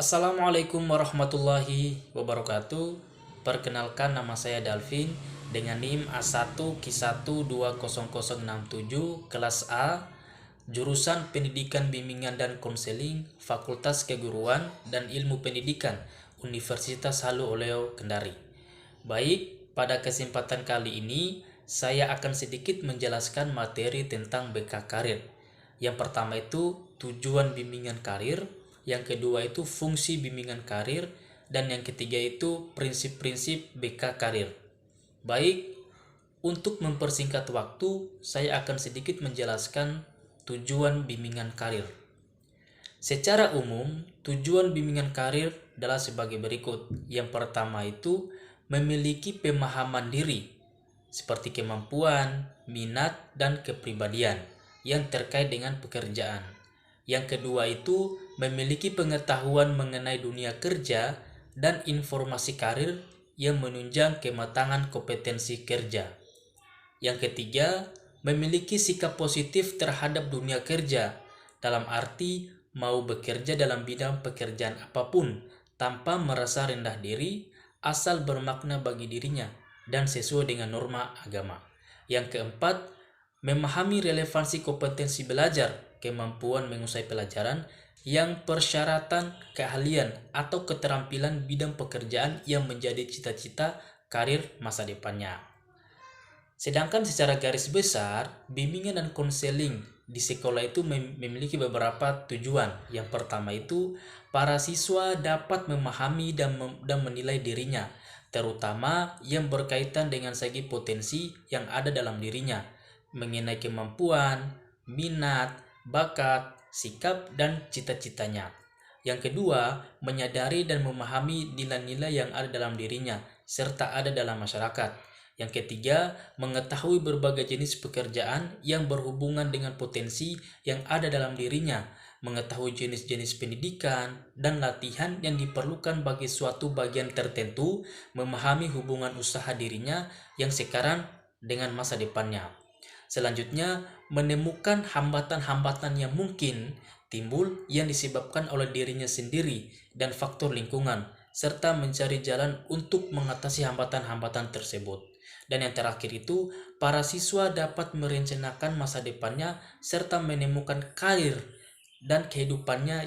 Assalamualaikum warahmatullahi wabarakatuh. Perkenalkan, nama saya Dalvin dengan NIM A1Q1200067 kelas A, jurusan Pendidikan Bimbingan dan Konseling, Fakultas Keguruan dan Ilmu Pendidikan, Universitas Halu Oleo Kendari. Baik, pada kesempatan kali ini saya akan sedikit menjelaskan materi tentang BK Karir. Yang pertama itu tujuan bimbingan karir, yang kedua itu fungsi bimbingan karir, dan yang ketiga itu prinsip-prinsip BK Karir. Baik, untuk mempersingkat waktu, saya akan sedikit menjelaskan tujuan bimbingan karir. Secara umum, tujuan bimbingan karir adalah sebagai berikut. Yang pertama itu memiliki pemahaman diri, seperti kemampuan, minat, dan kepribadian yang terkait dengan pekerjaan. Yang kedua itu memiliki pengetahuan mengenai dunia kerja dan informasi karir yang menunjang kematangan kompetensi kerja. Yang ketiga, memiliki sikap positif terhadap dunia kerja, dalam arti mau bekerja dalam bidang pekerjaan apapun tanpa merasa rendah diri, asal bermakna bagi dirinya dan sesuai dengan norma agama. Yang keempat, memahami relevansi kompetensi belajar, kemampuan menguasai pelajaran, yang persyaratan keahlian atau keterampilan bidang pekerjaan yang menjadi cita-cita karir masa depannya. Sedangkan secara garis besar, bimbingan dan konseling di sekolah itu memiliki beberapa tujuan. Yang pertama itu, para siswa dapat memahami dan menilai dirinya, terutama yang berkaitan dengan segi potensi yang ada dalam dirinya, mengenai kemampuan, minat, bakat, sikap, dan cita-citanya. Yang kedua, menyadari dan memahami nilai-nilai yang ada dalam dirinya, serta ada dalam masyarakat. Yang ketiga, mengetahui berbagai jenis pekerjaan yang berhubungan dengan potensi yang ada dalam dirinya, mengetahui jenis-jenis pendidikan dan latihan yang diperlukan bagi suatu bagian tertentu, memahami hubungan usaha dirinya yang sekarang dengan masa depannya. Selanjutnya, menemukan hambatan-hambatan yang mungkin timbul yang disebabkan oleh dirinya sendiri dan faktor lingkungan, serta mencari jalan untuk mengatasi hambatan-hambatan tersebut. Dan yang terakhir itu, para siswa dapat merencanakan masa depannya serta menemukan karir dan kehidupannya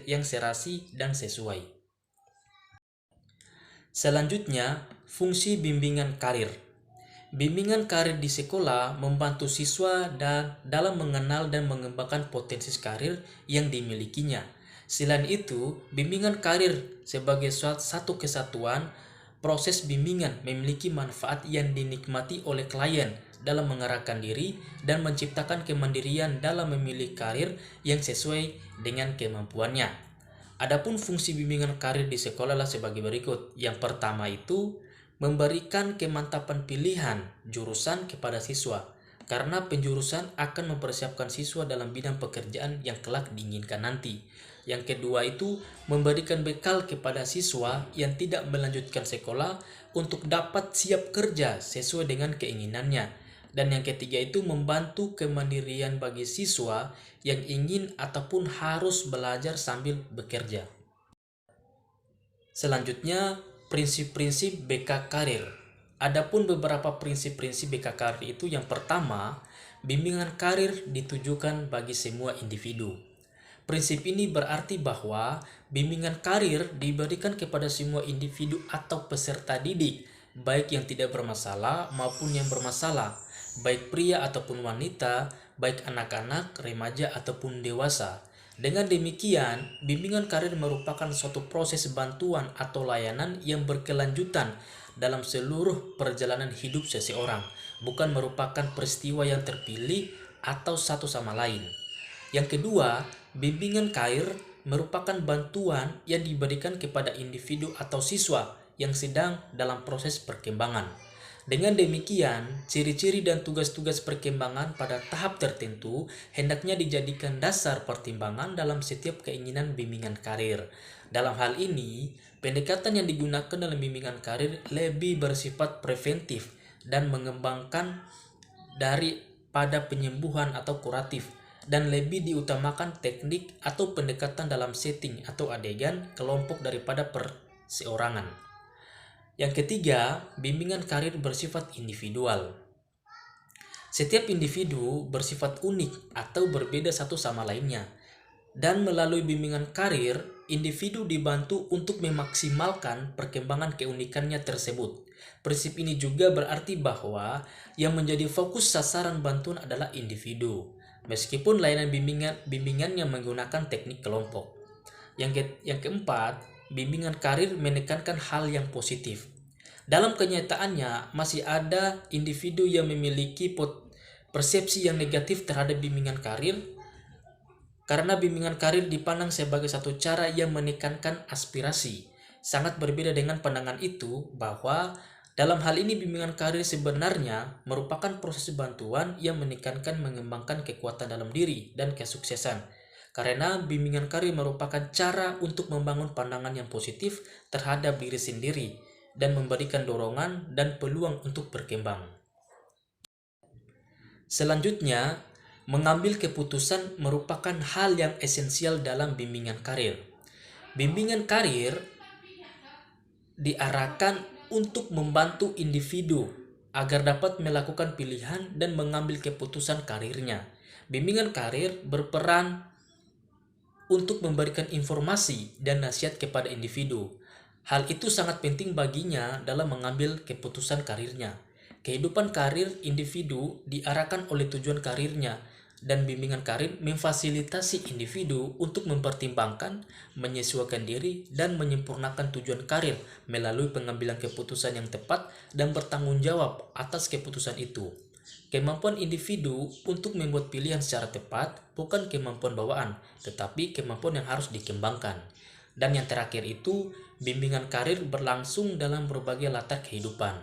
yang serasi dan sesuai. Selanjutnya, fungsi bimbingan karir. Bimbingan karir di sekolah membantu siswa dalam mengenal dan mengembangkan potensi karir yang dimilikinya. Selain itu, bimbingan karir sebagai satu kesatuan, proses bimbingan memiliki manfaat yang dinikmati oleh klien dalam mengarahkan diri dan menciptakan kemandirian dalam memilih karir yang sesuai dengan kemampuannya. Adapun fungsi bimbingan karir di sekolah adalah sebagai berikut. Yang pertama itu memberikan kemantapan pilihan jurusan kepada siswa, karena penjurusan akan mempersiapkan siswa dalam bidang pekerjaan yang kelak diinginkan nanti. Yang kedua itu memberikan bekal kepada siswa yang tidak melanjutkan sekolah untuk dapat siap kerja sesuai dengan keinginannya. Dan yang ketiga itu membantu kemandirian bagi siswa yang ingin ataupun harus belajar sambil bekerja. Selanjutnya, prinsip-prinsip BK Karir. Adapun beberapa prinsip-prinsip BK Karir itu, yang pertama, bimbingan karir ditujukan bagi semua individu. Prinsip ini berarti bahwa bimbingan karir diberikan kepada semua individu atau peserta didik, baik yang tidak bermasalah maupun yang bermasalah, baik pria ataupun wanita, baik anak-anak, remaja ataupun dewasa. Dengan demikian, bimbingan karir merupakan suatu proses bantuan atau layanan yang berkelanjutan dalam seluruh perjalanan hidup seseorang, bukan merupakan peristiwa yang terpilih atau satu sama lain. Yang kedua, bimbingan karir merupakan bantuan yang diberikan kepada individu atau siswa yang sedang dalam proses perkembangan. Dengan demikian, ciri-ciri dan tugas-tugas perkembangan pada tahap tertentu hendaknya dijadikan dasar pertimbangan dalam setiap keinginan bimbingan karir. Dalam hal ini, pendekatan yang digunakan dalam bimbingan karir lebih bersifat preventif dan mengembangkan daripada penyembuhan atau kuratif, dan lebih diutamakan teknik atau pendekatan dalam setting atau adegan kelompok daripada perseorangan. Yang ketiga, bimbingan karir bersifat individual. Setiap individu bersifat unik atau berbeda satu sama lainnya. Dan melalui bimbingan karir, individu dibantu untuk memaksimalkan perkembangan keunikannya tersebut. Prinsip ini juga berarti bahwa yang menjadi fokus sasaran bantuan adalah individu, meskipun layanan bimbingannya menggunakan teknik kelompok. Yang keempat, bimbingan karir menekankan hal yang positif. Dalam kenyataannya, masih ada individu yang memiliki persepsi yang negatif terhadap bimbingan karir, karena bimbingan karir dipandang sebagai satu cara yang menekankan aspirasi. Sangat berbeda dengan pandangan itu bahwa dalam hal ini bimbingan karir sebenarnya merupakan proses bantuan yang menekankan mengembangkan kekuatan dalam diri dan kesuksesan. Karena bimbingan karir merupakan cara untuk membangun pandangan yang positif terhadap diri sendiri dan memberikan dorongan dan peluang untuk berkembang. Selanjutnya, mengambil keputusan merupakan hal yang esensial dalam bimbingan karir. Bimbingan karir diarahkan untuk membantu individu agar dapat melakukan pilihan dan mengambil keputusan karirnya. Bimbingan karir berperan untuk memberikan informasi dan nasihat kepada individu. Hal itu sangat penting baginya dalam mengambil keputusan karirnya. Kehidupan karir individu diarahkan oleh tujuan karirnya, dan bimbingan karir memfasilitasi individu untuk mempertimbangkan, menyesuaikan diri, dan menyempurnakan tujuan karir melalui pengambilan keputusan yang tepat dan bertanggung jawab atas keputusan itu. Kemampuan individu untuk membuat pilihan secara tepat bukan kemampuan bawaan, tetapi kemampuan yang harus dikembangkan. Dan yang terakhir itu, bimbingan karir berlangsung dalam berbagai latar kehidupan.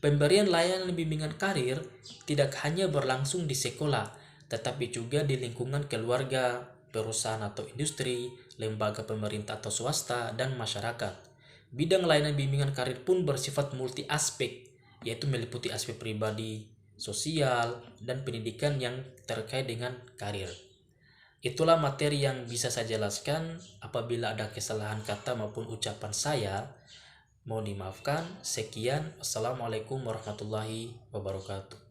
Pemberian layanan bimbingan karir tidak hanya berlangsung di sekolah, tetapi juga di lingkungan keluarga, perusahaan atau industri, lembaga pemerintah atau swasta, dan masyarakat. Bidang layanan bimbingan karir pun bersifat multi aspek, yaitu meliputi aspek pribadi, sosial, dan pendidikan yang terkait dengan karir. Itulah materi yang bisa saya jelaskan. Apabila ada kesalahan kata maupun ucapan saya, mohon dimaafkan. Sekian, Assalamualaikum warahmatullahi wabarakatuh.